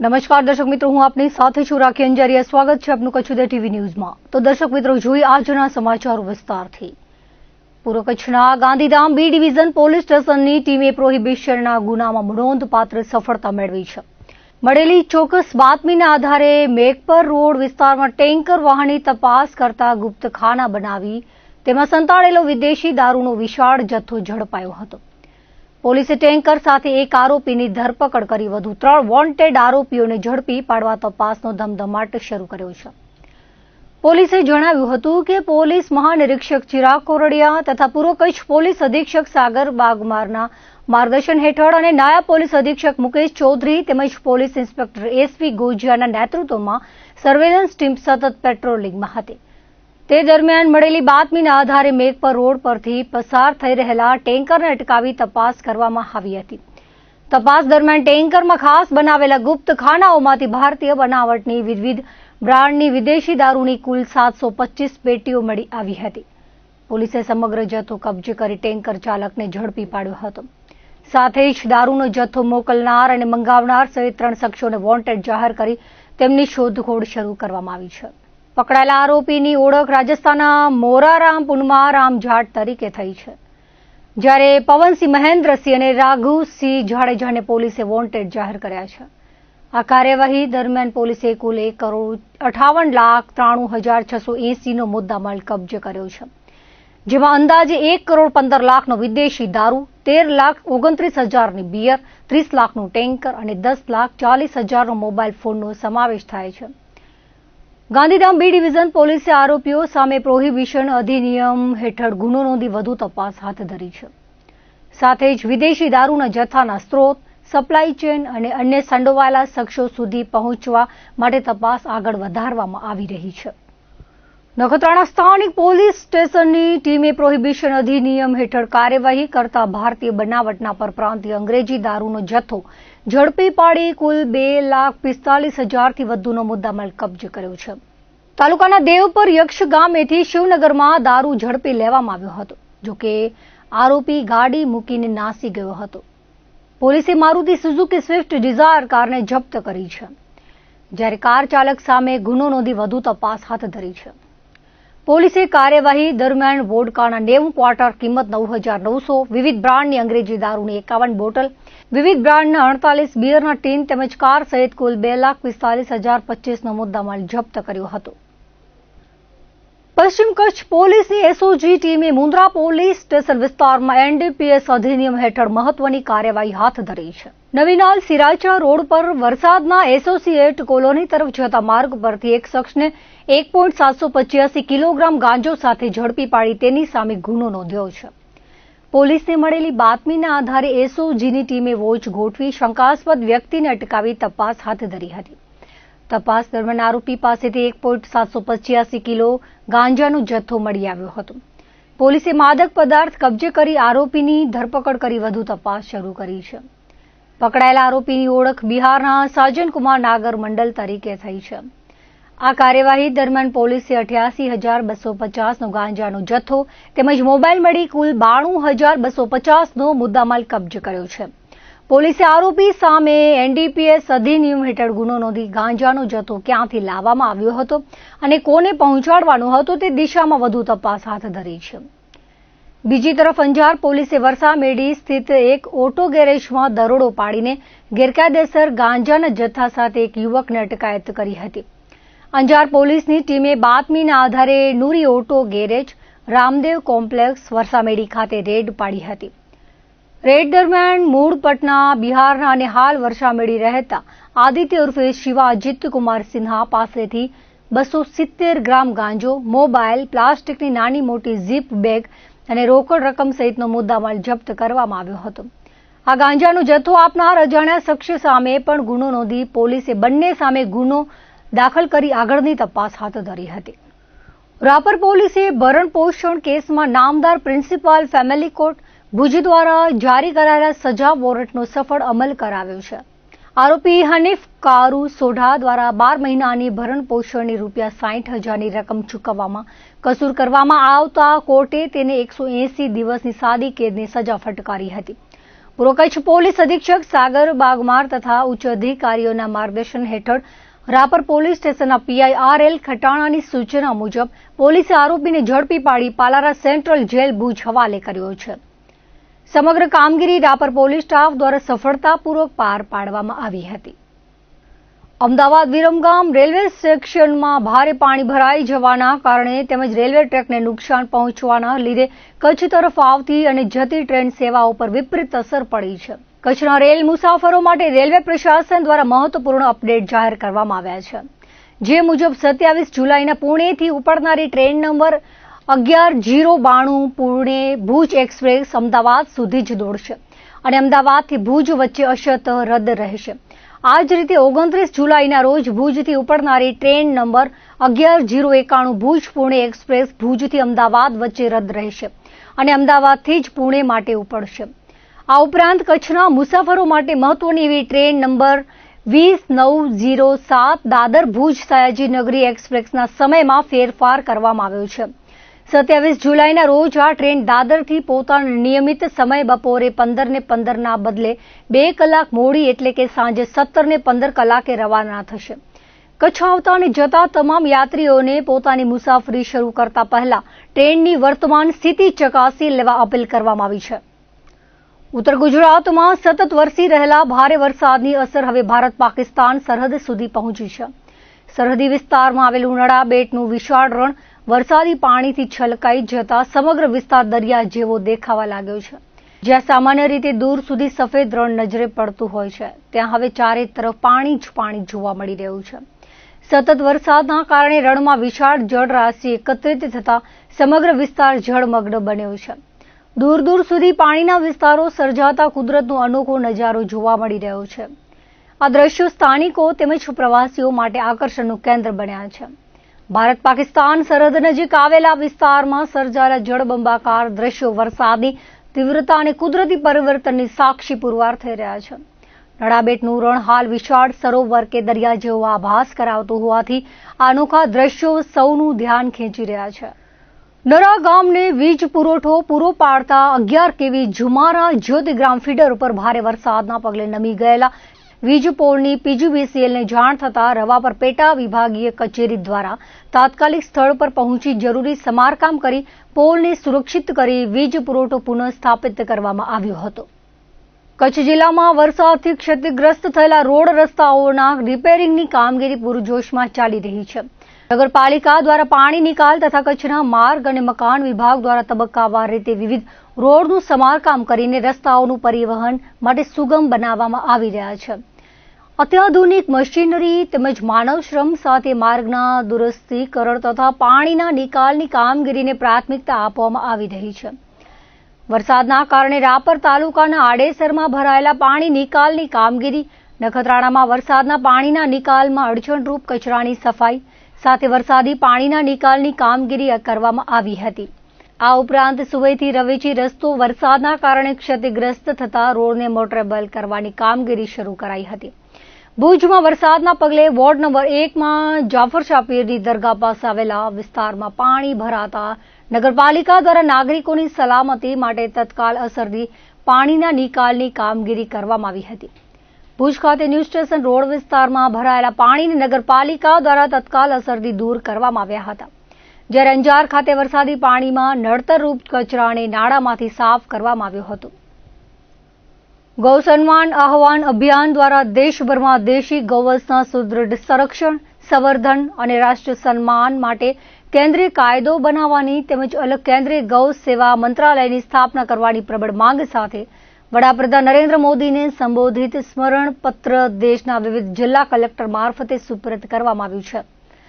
નમસ્કાર દર્શક મિત્રો, હું આપની સાથે છું રાખી અંજારિયા. સ્વાગત છે આપનું કચ્છ ઉદય ટીવી ન્યૂઝમાં. તો દર્શક મિત્રો, જોઈએ આજના સમાચારો વિસ્તારથી. પૂર્વ કચ્છના ગાંધીધામ બી ડિવિઝન પોલીસ સ્ટેશનની ટીમે પ્રોહિબિશનના ગુનામાં નોંધપાત્ર સફળતા મેળવી છે. મળેલી ચોક્કસ બાતમીના આધારે મેઘપર રોડ વિસ્તારમાં ટેન્કર વાહનની તપાસ કરતા ગુપ્તખાના બનાવી તેમાં સંતાડેલો વિદેશી દારૂનો વિશાળ જથ્થો ઝડપાયો હતો. પોલીસે ટેન્કર સાથે એક આરોપીની ધરપકડ કરી વધુ 3 વોન્ટેડ આરોપીઓને ઝડપી પાડવા તપાસનો ધમધમાટ શરૂ કર્યો છે. પોલીસે જણાવ્યું હતું કે પોલીસ મહાનિરીક્ષક ચિરાગ કોરડિયા તથા પૂર્વ કચ્છ પોલીસ અધિક્ષક સાગર બાગમારના માર્ગદર્શન હેઠળ અને નાયબ પોલીસ અધિક્ષક મુકેશ ચૌધરી તેમજ પોલીસ ઇન્સ્પેક્ટર એસવી ગોજિયાના નેતૃત્વમાં સર્વેલન્સ ટીમ સતત પેટ્રોલિંગમાં હતી. તે દરમિયાન મળેલી બાતમીના આધારે મેઘપર રોડ પરથી પસાર થઈ રહેલા ટેન્કરને અટકાવી તપાસ કરવામાં આવી હતી. તપાસ દરમિયાન ટેન્કરમાં ખાસ બનાવેલા ગુપ્ત ખાનાઓમાંથી ભારતીય બનાવટની વિવિધ બ્રાન્ડની વિદેશી દારૂની કુલ 725 પેટીઓ મળી આવી હતી. પોલીસે સમગ્ર જથ્થો કબજે કરી ટેન્કર ચાલકને ઝડપી પાડ્યો હતો. સાથે જ દારૂનો જથ્થો મોકલનાર અને મંગાવનાર સહિત 3 શખ્સોને વોન્ટેડ જાહેર કરી તેમની શોધખોળ શરૂ કરવામાં આવી છે. પકડાયેલા આરોપીની ઓળખ રાજસ્થાનના મોરારામ પુનમારામ જાટ તરીકે થઈ છે, જ્યારે પવનસિંહ મહેન્દ્રસિંહ અને રાઘુસિંહ જાડેજાને પોલીસે વોન્ટેડ જાહેર કર્યા છે. આ કાર્યવાહી દરમિયાન પોલીસે કુલ 1,58,93,680નો મુદ્દામાલ કબજે કર્યો છે, જેમાં અંદાજે 1,15,00,000નો વિદેશી દારૂ, 13,29,000ની બિયર, 30 લાખનું ટેન્કર અને 10,40,000નો મોબાઈલ ફોનનો સમાવેશ થાય છે. ગાંધીધામ બી ડિવિઝન પોલીસે આરોપીઓ સામે પ્રોહિબિશન અધિનિયમ હેઠળ ગુનો નોંધી વધુ તપાસ હાથ ધરી છે. સાથે જ વિદેશી દારૂના જથ્થાના સ્ત્રોત, સપ્લાય ચેઇન અને અન્ય સંડોવાયેલા શખ્સો સુધી પહોંચવા માટે તપાસ આગળ વધારવામાં આવી રહી છે. નખત્રાણા સ્થાનિક પોલીસ સ્ટેશનની ટીમે પ્રોહિબિશન અધિનિયમ હેઠળ કાર્યવાહી કરતા ભારતીય બનાવટના પરપ્રાંતીય અંગ્રેજી દારૂનો જથ્થો ઝડપી પાડી કુલ 2,45,000થી વધુનો મુદ્દામાલ કબજે કર્યો છે. તાલુકાના દેવપર યક્ષ ગામેથી શિવનગરમાં દારૂ ઝડપી લેવામાં આવ્યો હતો. જોકે આરોપી ગાડી મૂકીને નાસી ગયો હતો. પોલીસે મારુતિ સુઝુકી સ્વિફ્ટ ડિઝાયર કારને જપ્ત કરી છે, જ્યારે કાર ચાલક સામે ગુનો નોંધી વધુ તપાસ હાથ ધરી છે. પોલીસે કાર્યવાહી દરમિયાન વોડકાના 90 ક્વાર્ટર કિંમત 9,900, વિવિધ બ્રાન્ડની અંગ્રેજી દારૂની 51 બોટલ, વિવિધ બ્રાન્ડના 48 બિયરના ટીન તેમજ કાર સહિત કુલ 2,45,025નો મુદ્દામાલ જપ્ત કર્યો હતો. પશ્ચિમ કચ્છ પોલીસની એસઓજી ટીમે મુન્દ્રા પોલીસ સ્ટેશન વિસ્તારમાં એનડીપીએસ અધિનિયમ હેઠળ મહત્વની કાર્યવાહી હાથ ધરી છે. નવીનાલ સિરાચા રોડ પર વરસાદના એસોસિએટ કોલોની તરફ જતા માર્ગ પરથી એક શખ્સને 1.785 કિલોગ્રામ ગાંજો સાથે ઝડપી પાડી તેની સામે ગુનો નોંધ્યો છે. પોલીસને મળેલી બાતમીના આધારે એસઓજીની ટીમે વોચ ગોઠવી શંકાસ્પદ વ્યક્તિને અટકાવી તપાસ હાથ ધરી હતી. તપાસ દરમિયાન આરોપી પાસેથી 1.785 કિલો ગાંજાનો જથ્થો મળી આવ્યો હતો. પોલીસે માદક પદાર્થ કબજે કરી આરોપીની ધરપકડ કરી વધુ તપાસ શરૂ કરી છે. પકડાયેલા આરોપીની ઓળખ બિહારના સાજનકુમાર નાગર મંડલ તરીકે થઈ છે. આ કાર્યવાહી દરમિયાન પોલીસે 88,250નો ગાંજાનો જથ્થો તેમજ મોબાઈલ મળી કુલ 92,250નો મુદ્દામાલ કબજે કર્યો છે. પોલીસે આરોપી સામે એનડીપીએસ અધિનિયમ હેઠળ ગુનો નોંધી ગાંજાનો જથ્થો ક્યાંથી લાવવામાં આવ્યો હતો અને કોને પહોંચાડવાનો હતો તે દિશામાં વધુ તપાસ હાથ ધરી છે. બીજી તરફ અંજાર પોલીસે વરસામેડી સ્થિત એક ઓટો ગેરેજમાં દરોડો પાડીને ગેરકાયદેસર ગાંજાના જથ્થા સાથે એક યુવકને અટકાયત કરી હતી. અંજાર પોલીસની ટીમે બાતમીના આધારે Noori auto garage, Ramdev complex, Varsamedi ખાતે રેડ પાડી હતી. રેડ દરમિયાન મૂળ પટના બિહારના અને હાલ વરસામેડી રહેતા આદિત્ય ઉર્ફે શિવા અજીતકુમાર સિન્હા પાસેથી 270 ગ્રામ ગાંજો, મોબાઈલ, પ્લાસ્ટિકની નાની મોટી ઝીપ બેગ અને રોકડ રકમ સહિતનો મુદ્દામાલ જપ્ત કરવામાં આવ્યો હતો. આ ગાંજાનો જથ્થો આપનાર અજાણ્યા શખ્સ સામે પણ ગુનો નોંધી પોલીસે બંને સામે ગુનો દાખલ કરી આગળની તપાસ હાથ ધરી હતી. રાપર પોલીસે ભરણ પોષણ કેસમાં નામદાર પ્રિન્સિપાલ ફેમિલી કોર્ટ ભુજ દ્વારા જારી કરાયેલા સજા વોરંટનો સફળ અમલ કરાવ્યો છે. આરોપી હનીફ કારુ સોઢા દ્વારા 12 મહિનાની ભરણ પોષણની ₹60,000ની રકમ ચૂકવવામાં કસૂર કરવામાં આવતા કોર્ટે તેને 180 દિવસની સાદી કેદની સજા ફટકારી હતી. પૂર્વ કચ્છ પોલીસ અધિક્ષક સાગર બાગમાર તથા ઉચ્ચ અધિકારીઓના માર્ગદર્શન હેઠળ રાપર પોલીસ સ્ટેશનના પીઆઈ આર.એલ. ખટાણાની સૂચના મુજબ પોલીસે આરોપીને ઝડપી પાડી પાલારા સેન્ટ્રલ જેલ ભુજ હવાલે કર્યો છે. સમગ્ર કામગીરી રાપર પોલીસ સ્ટાફ દ્વારા સફળતાપૂર્વક પાર પાડવામાં આવી હતી. અમદાવાદ વિરમગામ રેલવે સ્ટેશનમાં ભારે પાણી ભરાઈ જવાના કારણે તેમજ રેલવે ટ્રેકને નુકસાન પહોંચવાના લીધે કચ્છ તરફ આવતી અને જતી ટ્રેન સેવાઓ પર વિપરીત અસર પડી છે. કચ્છના રેલ મુસાફરો માટે રેલવે પ્રશાસન દ્વારા મહત્વપૂર્ણ અપડેટ જાહેર કરવામાં આવ્યા છે. જે મુજબ 27 જુલાઈના પુણેથી ઉપડનારી train number 11-092 Pune Bhuj express Ahmedabad સુધી જ દોડશે અને અમદાવાદથી ભુજ વચ્ચે અશરત રદ રહેશે. આ જ રીતે 29 જુલાઈના રોજ ભુજથી ઉપડનારી train number 11-091 Bhuj Pune express ભુજથી અમદાવાદ વચ્ચે રદ રહેશે અને અમદાવાદથી જ પુણે માટે ઉપડશે. આ ઉપરાંત કચ્છના મુસાફરો માટે મહત્વની એવી ટ્રેન નંબર 20-907 દાદર ભુજ સયાજીનગરી એક્સપ્રેસના સમયમાં ફેરફાર કરવામાં આવ્યો છે. 27 જુલાઈના રોજ આ ટ્રેન દાદરથી પોતાના નિયમિત સમય બપોરે 15:15 બદલે 2 કલાક મોડી એટલે કે સાંજે 17:15 કલાકે રવાના થશે. કચ્છ આવતા અને જતા તમામ યાત્રીઓને પોતાની મુસાફરી શરૂ કરતા પહેલા ટ્રેનની વર્તમાન સ્થિતિ ચકાસી લેવા અપીલ કરવામાં આવી છે. ઉત્તર ગુજરાતમાં સતત વરસી રહેલા ભારે વરસાદની અસર હવે ભારત પાકિસ્તાન સરહદ સુધી પહોંચી છે. સરહદી વિસ્તારમાં આવેલું નડાબેટનું વિશાળ રણ વરસાદી પાણીથી છલકાઈ જતા સમગ્ર વિસ્તાર દરિયા જેવો દેખાવા લાગ્યો છે. જ્યાં સામાન્ય રીતે દૂર સુધી સફેદ રણ નજરે પડતું હોય છે, ત્યાં હવે ચારે તરફ પાણી જ પાણી જોવા મળી રહ્યું છે. સતત વરસાદના કારણે રણમાં વિશાળ જળરાશિ એકત્રિત થતા સમગ્ર વિસ્તાર જળમગ્ન બન્યો છે. દૂર દૂર સુધી પાણીના વિસ્તારો સર્જાતા કુદરતનો અનોખો નજારો જોવા મળી રહ્યો છે. આ દ્રશ્યો સ્થાનિકો તેમજ પ્રવાસીઓ માટે આકર્ષણનું કેન્દ્ર બન્યા છે. ભારત પાકિસ્તાન સરહદ નજીક આવેલા વિસ્તારમાં સર્જાયેલા જળબંબાકાર દ્રશ્યો વરસાદની તીવ્રતા અને કુદરતી પરિવર્તનની સાક્ષી પુરવાર થઈ રહ્યા છે. નડાબેટનું રણ હાલ વિશાળ સરોવર કે દરિયા જેવો આભાસ કરાવતું હોવાથી આ અનોખા દ્રશ્યો સૌનું ધ્યાન ખેંચી રહ્યા છે. નરા ગામને વીજ પુરવઠો પૂરો પાડતા 11 kV ઝુમારા જ્યોતિગ્રામ ફીડર ઉપર ભારે વરસાદના પગલે નમી ગયેલા વીજ પોલની પીજીવીસીએલને જાણ થતાં રવાપર પેટા વિભાગીય કચેરી દ્વારા તાત્કાલિક સ્થળ પર પહોંચી જરૂરી સમારકામ કરી પોલને સુરક્ષિત કરી વીજ પુરવઠો પુનઃસ્થાપિત કરવામાં આવ્યો હતો. કચ્છ જિલ્લામાં વરસાદથી ક્ષતિગ્રસ્ત થયેલા રોડ રસ્તાઓના રિપેરિંગની કામગીરી પૂરજોશમાં ચાલી રહી છે. નગરપાલિકા દ્વારા પાણી નિકાલ તથા કચ્છના માર્ગ અને મકાન વિભાગ દ્વારા તબક્કાવાર રીતે વિવિધ રોડનું સમારકામ કરીને રસ્તાઓનું પરિવહન માટે સુગમ બનાવવામાં આવી રહ્યા છે. અત્યાધુનિક મશીનરી તેમજ માનવ શ્રમ સાથે માર્ગના દુરસ્તીકરણ તથા પાણીના નિકાલની કામગીરીને પ્રાથમિકતા આપવામાં આવી રહી છે. વરસાદના કારણે રાપર તાલુકાના આડેસરમાં ભરાયેલા પાણી નિકાલની કામગીરી, નખત્રાણામાં વરસાદના પાણીના નિકાલમાં અડચણરૂપ કચરાની સફાઈ સાથે વરસાદી પાણીના નિકાલની કામગીરી કરવામાં આવી હતી. આ ઉપરાંત સુવઈથી રવેચી રસ્તો વરસાદના કારણે ક્ષતિગ્રસ્ત થતા રોડને મોટરેબલ કરવાની કામગીરી શરૂ કરાઈ હતી. ભુજમાં વરસાદના પગલે વોર્ડ નંબર 1માં જાફર શાહ પીરની દરગાહ પાસે આવેલા વિસ્તારમાં પાણી ભરાતા નગરપાલિકા દ્વારા નાગરિકોની સલામતી માટે તત્કાલ અસરથી પાણીના નિકાલની કામગીરી કરવામાં આવી હતી. ભુજ ખાતે ન્યૂ સ્ટેશન રોડ વિસ્તારમાં ભરાયેલા પાણીને નગરપાલિકા દ્વારા તત્કાલ અસરથી દૂર કરવામાં આવ્યા હતા. જ્યારે અંજાર ખાતે વરસાદી પાણીમાં નડતરરૂપ કચરાને નાળામાંથી સાફ કરવામાં આવ્યો હતો. ગૌ સન્માન આહવાન અભિયાન દ્વારા દેશભરમાં દેશી ગૌવંશના સુદૃઢ સંરક્ષણ, સંવર્ધન અને રાષ્ટ્ર સન્માન માટે કેન્દ્રીય કાયદો બનાવવાની તેમજ અલગ કેન્દ્રીય ગૌ સેવા મંત્રાલયની સ્થાપના કરવાની પ્રબળ માંગ સાથે વડાપ્રધાન નરેન્દ્ર મોદીને સંબોધિત સ્મરણ પત્ર દેશના વિવિધ જિલ્લા કલેક્ટર મારફતે સુપરત કરવામાં આવ્યું છે.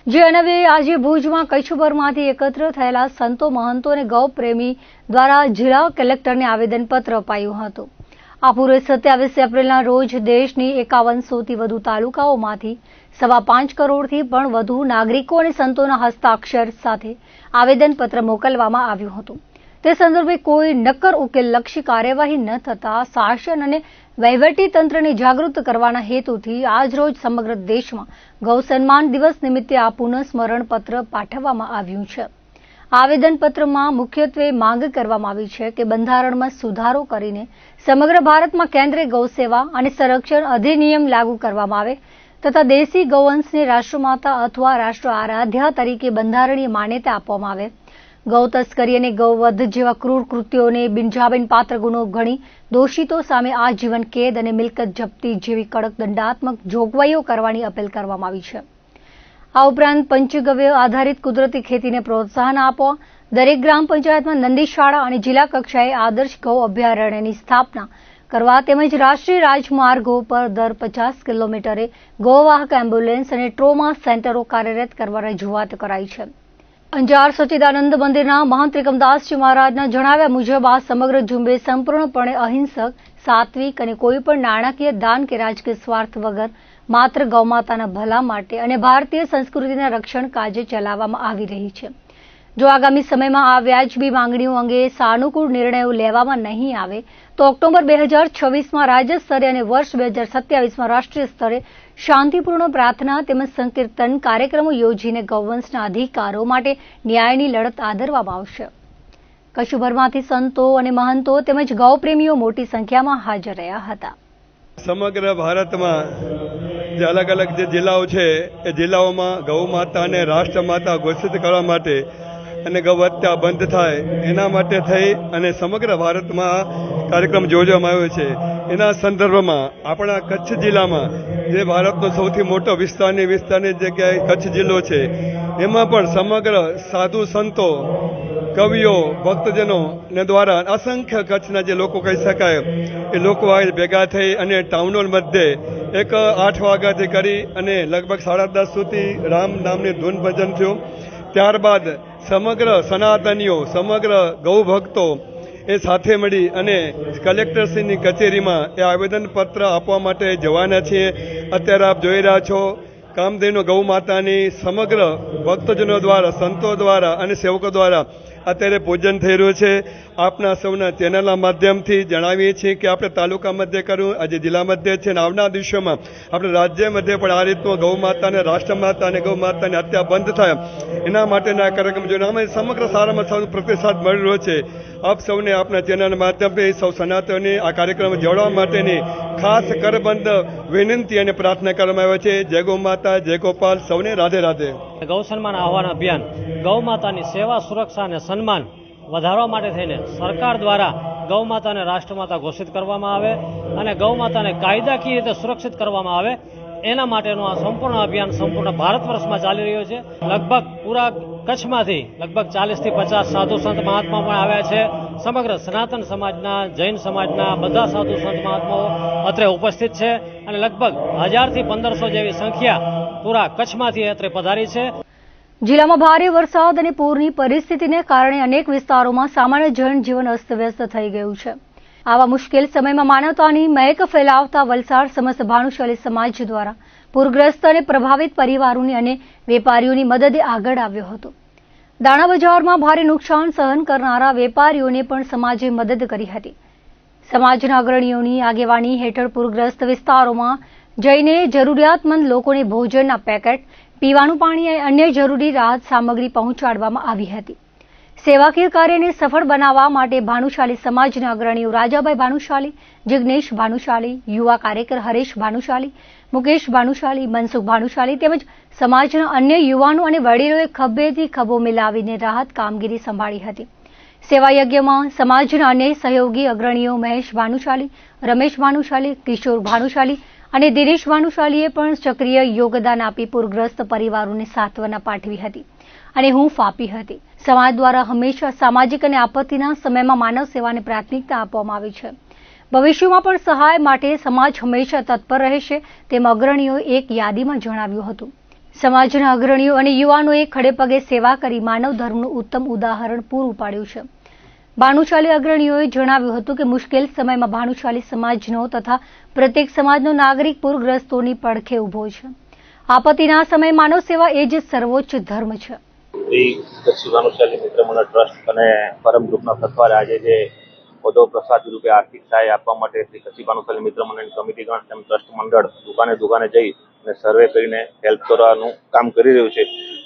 જે અન્વયે આજે ભુજમાં કચ્છભરમાંથી એકત્ર થયેલા સંતો, મહંતો અને ગૌ પ્રેમી દ્વારા જિલ્લા કલેક્ટરને આવેદનપત્ર અપાયું હતું. આ પૂર્વે 27 એપ્રિલના રોજ દેશની 5100થી વધુ તાલુકાઓમાંથી 5.25 કરોડથી પણ વધુ નાગરિકો અને સંતોના હસ્તાક્ષર સાથે આવેદનપત્ર મોકલવામાં આવ્યું હતું. તે સંદર્ભે કોઈ નક્કર ઉકેલલક્ષી કાર્યવાહી ન થતા શાસન અને વહીવટી તંત્રને જાગૃત કરવાના હેતુથી આજરોજ સમગ્ર દેશમાં ગૌ સન્માન દિવસ નિમિત્તે આ પુનઃસ્મરણ પત્ર પાઠવવામાં આવ્યું છે. આવેદનપત્રમાં મુખ્યત્વે માંગ કરવામાં આવી છે કે બંધારણમાં સુધારો કરીને સમગ્ર ભારતમાં કેન્દ્રીય ગૌસેવા અને સંરક્ષણ અધિનિયમ લાગુ કરવામાં આવે તથા દેશી ગૌવંશને રાષ્ટ્રમાતા અથવા રાષ્ટ્ર આરાધ્યા તરીકે બંધારણીય માન્યતા આપવામાં આવે. ગૌ તસ્કરી અને ગૌવધ જેવા ક્રૂર કૃત્યોને બિનજામીન પાત્ર ગુનો ગણી દોષિતો સામે આજીવન કેદ અને મિલકત જપ્તી જેવી કડક દંડાત્મક જોગવાઈઓ કરવાની અપીલ કરવામાં આવી છે. આ ઉપરાંત પંચગવ્ય આધારિત કુદરતી ખેતીને પ્રોત્સાહન આપવા દરેક ગ્રામ પંચાયતમાં નંદીશાળા અને જિલ્લા કક્ષાએ આદર્શ ગૌ અભયારણ્યની સ્થાપના કરવા તેમજ રાષ્ટ્રીય રાજમાર્ગો પર દર 50 કિલોમીટરે ગૌવાહક એમ્બ્યુલન્સ અને ટ્રોમા સેન્ટરો કાર્યરત કરવા રજૂઆત કરાઈ છે. અંજાર સચ્ચિદાનંદ મંદિરના મહંત ત્રિકમદાસજી મહારાજના જણાવ્યા મુજબ આ સમગ્ર ઝુંબેશ સંપૂર્ણપણે અહિંસક, સાત્વિક અને કોઈપણ નાણાકીય દાન કે રાજકીય સ્વાર્થ વગર માત્ર ગૌમાતાના ભલા માટે અને ભારતીય સંસ્કૃતિના રક્ષણ કાજે ચલાવવામાં આવી રહી છે. જો આગામી સમયમાં આ વ્યાજબી માંગણીઓ અંગે સાનુકૂળ નિર્ણયો લેવામાં નહીં આવે તો ઓક્ટોબર 2026માં રાજ્ય સ્તરે અને વર્ષ 2027માં રાષ્ટ્રીય સ્તરે શાંતિપૂર્ણ પ્રાર્થના તેમજ સંકીર્તન કાર્યક્રમો યોજીને ગૌવંશના અધિકારો માટે ન્યાયની લડત આદરવામાં આવશે. કચ્છભરમાંથી સંતો અને મહંતો તેમજ ગૌપ્રેમીઓ મોટી સંખ્યામાં હાજર રહ્યા હતા. સમગ્ર ભારતમાં જે અલગ અલગ જે જિલ્લાઓ છે એ જિલ્લાઓમાં ગૌ માતાને રાષ્ટ્રમાતા ઘોષિત કરવા માટે અને ગૌ હત્યા બંધ થાય એના માટે થઈ અને સમગ્ર ભારતમાં કાર્યક્રમ યોજવામાં આવ્યો છે. એના સંદર્ભમાં આપણા કચ્છ જિલ્લામાં જે ભારતનો સૌથી મોટો વિસ્તારની જગ્યાએ કચ્છ જિલ્લો છે એમાં પણ સમગ્ર સાધુ સંતો, કવિઓ, ભક્તજનો ને દ્વારા અસંખ્ય કચ્છના જે લોકો કહી શકાય એ લોકો ભેગા થઈ અને ટાઉન હોલ મધ્યે એક 8 વાગ્યાથી કરી અને લગભગ 10:30 સુધી રામ નામની ધૂન ભજન થયું. ત્યારબાદ સમગ્ર સનાતનીઓ, સમગ્ર ગૌ ભક્તો એ સાથે મળી અને કલેક્ટરશ્રીની કચેરીમાં એ આવેદનપત્ર આપવા માટે જવાના છીએ. અત્યારે આપ જોઈ રહ્યા છો કામધેનુ ગૌ માતાની સમગ્ર ભક્તજનો દ્વારા, સંતો દ્વારા અને સેવકો દ્વારા અત્યારે પૂજન થઈ રહ્યું છે. આપના સૌના ચેનલના માધ્યમથી જણાવીએ છીએ કે આપણે તાલુકા મધ્યે કર્યું, આજે જિલ્લા મધ્યે છે અને આવનાર દિવસોમાં આપણે રાજ્ય મધ્યે પણ આ રીતનું ગૌ માતાને, રાષ્ટ્રમાતા અને ગૌ માતાની હત્યા બંધ થાય એના માટેના કાર્યક્રમ જોઈને અમે સમગ્ર સારામાં સારો પ્રતિસાદ મળી રહ્યો છે. આપ સૌને આપના ચેનલના માધ્યમથી સૌ સનાતનોને આ કાર્યક્રમ જોડવા માટેની ખાસ કરબંધ વિનંતી અને પ્રાર્થના કરવામાં આવે છે. જય ગૌ માતા, જય ગોપાલ, સૌને રાધે રાધે. ગૌ સન્માન આહવાન અભિયાન ગૌ માતાની સેવા, સુરક્ષા અને સન્માન વધારવા માટે થઈને સરકાર દ્વારા ગૌ માતાને રાષ્ટ્રમાતા ઘોષિત કરવામાં આવે અને ગૌ માતાને કાયદાકીય રીતે સુરક્ષિત કરવામાં આવે એના માટેનું આ સંપૂર્ણ અભિયાન સંપૂર્ણ ભારત વર્ષમાં ચાલી રહ્યું છે. લગભગ પૂરા કચ્છમાંથી લગભગ 40થી 50 સાધુ સંત મહાત્મા પણ આવ્યા છે. સમગ્ર સનાતન સમાજના, જૈન સમાજના બધા સાધુ સંત મહાત્માઓ અત્રે ઉપસ્થિત છે અને લગભગ 1000 થી 1500 જેવી સંખ્યા પૂરા કચ્છમાંથી અત્રે પધારી છે. જિલ્લામાં ભારે વરસાદ અને પૂરની પરિસ્થિતિને કારણે અનેક વિસ્તારોમાં સામાન્ય જનજીવન અસ્તવ્યસ્ત થઈ ગયું છે. આવા મુશ્કેલ સમયમાં માનવતાની મહેક ફેલાવતા વલસાડ સમસ્ત ભાનુશાલી સમાજ દ્વારા પૂરગ્રસ્ત અને પ્રભાવિત પરિવારોની અને વેપારીઓની મદદે આગળ આવ્યો હતો. દાણા બજારમાં ભારે નુકસાન સહન કરનારા વેપારીઓને પણ સમાજે મદદ કરી હતી. સમાજના અગ્રણીઓની આગેવાની હેઠળ પૂરગ્રસ્ત વિસ્તારોમાં જઈને જરૂરિયાતમંદ લોકોને ભોજનના પેકેટ, પીવાનું પાણી અને અન્ય જરૂરી રાહત સામગ્રી પહોંચાડવામાં આવી હતી. સેવાકીય કાર્યને સફળ બનાવવા માટે ભાનુશાલી સમાજના અગ્રણીઓ રાજાભાઈ ભાનુશાલી, જિગ્નેશ ભાનુશાલી, યુવા કાર્યકર હરેશ ભાનુશાલી, મુકેશ ભાનુશાલી, મનસુખ ભાનુશાલી તેમજ સમાજના અન્ય યુવાનો અને વડીલોએ ખભેથી ખભો મિલાવીને રાહત કામગીરી સંભાળી હતી. સેવાયજ્ઞમાં સમાજના અન્ય સહયોગી અગ્રણીઓ મહેશ ભાનુશાલી, રમેશ ભાનુશાલી, કિશોર ભાનુશાલી અને દિનેશ ભાનુશાલીએ પણ સક્રિય યોગદાન આપી પૂરગ્રસ્ત પરિવારોને સાંત્વના પાઠવી હતી અને હૂંફ આપી હતી. સમાજ દ્વારા હંમેશા સામાજિક અને આપત્તિના સમયમાં માનવ સેવાને પ્રાથમિકતા આપવામાં આવી છે. ભવિષ્યમાં પણ સહાય માટે સમાજ હંમેશા તત્પર રહેશે તેમ અગ્રણીઓએ એક યાદીમાં જણાવ્યું હતું. સમાજના અગ્રણીઓ અને યુવાનોએ ખડેપગે સેવા કરી માનવ ધર્મનું ઉત્તમ ઉદાહરણ પૂરું પાડ્યું છે. ભાનુશાલી અગ્રણીઓએ જણાવ્યું હતું કે મુશ્કેલ સમયમાં ભાનુશાલી સમાજનો તથા પ્રત્યેક સમાજનો નાગરિક પૂરગ્રસ્તોની પડખે ઊભો છે. આપત્તિના સમયે માનવ સેવા એ જ સર્વોચ્ચ ધર્મ છે. કચ્છી ભાનુશાલી મિત્ર મંડળ ટ્રસ્ટ અને પરમ ગ્રુપના સત્વારે આજે જે ઉદ્ધવ પ્રસાદ રૂપે આર્થિક સહાય આપવા માટે શ્રી કચ્છી ભાનુશાલી મિત્ર મંડળની કમિટીગણ તેમ ટ્રસ્ટ મંડળ દુકાને જઈ અને સર્વે કરીને હેલ્પ કરવાનું કામ કરી રહ્યું છે.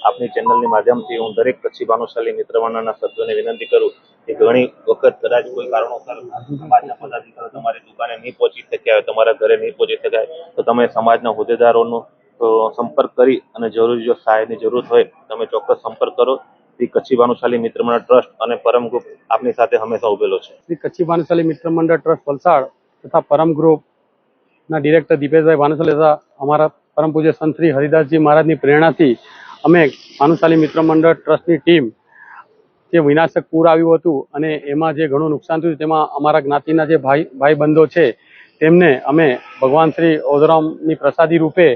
આપની ચેનલની માધ્યમથી હું દરેક કચ્છી ભાનુશાલી મિત્ર મંડળના સભ્યોને વિનંતી કરું કે ઘણી વખત કદાચ કોઈ કારણોસર સમાજના પદાધિકારીઓ તમારી દુકાને નહીં પહોંચી શક્યા હોય, તમારા ઘરે નહીં પહોંચી શકાય, તો તમે સમાજના હોદ્દેદારોનો સંપર્ક કરી અને જરૂરી જો સહાયની જરૂર હોય તમે ચોક્કસ સંપર્ક કરો. શ્રી કચ્છી ભાનુશાલી મિત્ર મંડળ ટ્રસ્ટ અને પરમ ગ્રુપ આપની સાથે હંમેશા ઉભેલો છે. શ્રી કચ્છી ભાનુશાલી મિત્ર મંડળ ટ્રસ્ટ વલસાડ તથા પરમ ગ્રુપના ડિરેક્ટર દીપેશભાઈ ભાનુશાલી તથા અમારા પરમ પૂજ્ય સંત શ્રી હરિદાસજી મહારાજની પ્રેરણાથી અમે ભાનુશાલી મિત્ર મંડળ ટ્રસ્ટની ટીમ જે વિનાશક પૂર આવ્યું હતું અને એમાં જે ઘણું નુકસાન થયું તેમાં અમારા જ્ઞાતિના જે ભાઈ બંધો છે તેમને અમે ભગવાન શ્રી ઓદરામની પ્રસાદી રૂપે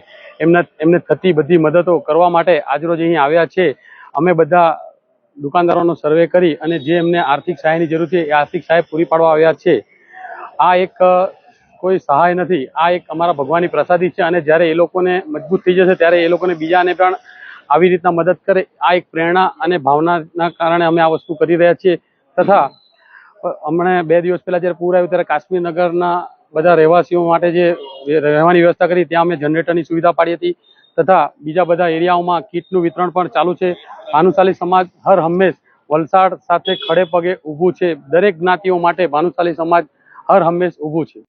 એમને થતી બધી મદદો કરવા માટે આજરોજ અહીં આવ્યા છે. અમે બધા દુકાનદારોનો સર્વે કરી અને જે એમને આર્થિક સહાયની જરૂર છે એ આર્થિક સહાય પૂરી પાડવા આવ્યા છે. આ એક કોઈ સહાય નથી, આ એક અમારા ભગવાનની પ્રસાદી છે અને જ્યારે એ લોકોને મજબૂત થઈ જશે ત્યારે એ લોકોને બીજાને પણ આવી રીતના મદદ કરે, આ એક પ્રેરણા અને ભાવનાના કારણે અમે આ વસ્તુ કરી રહ્યા છીએ. તથા હમણાં 2 દિવસ પહેલા જ્યારે પૂર આવ્યું ત્યારે કાશ્મીર નગરના બધા રહેવાસીઓ માટે જે રહેવાની વ્યવસ્થા કરી ત્યાં અમે જનરેટરની સુવિધા પાડી હતી તથા બીજા બધા એરિયાઓમાં કીટનું વિતરણ પણ ચાલુ છે. ભાનુશાલી સમાજ હર હંમેશ વલસાડ સાથે ખડે પગે ઊભું છે. દરેક જ્ઞાતિઓ માટે ભાનુશાલી સમાજ હર હંમેશ ઊભું છે.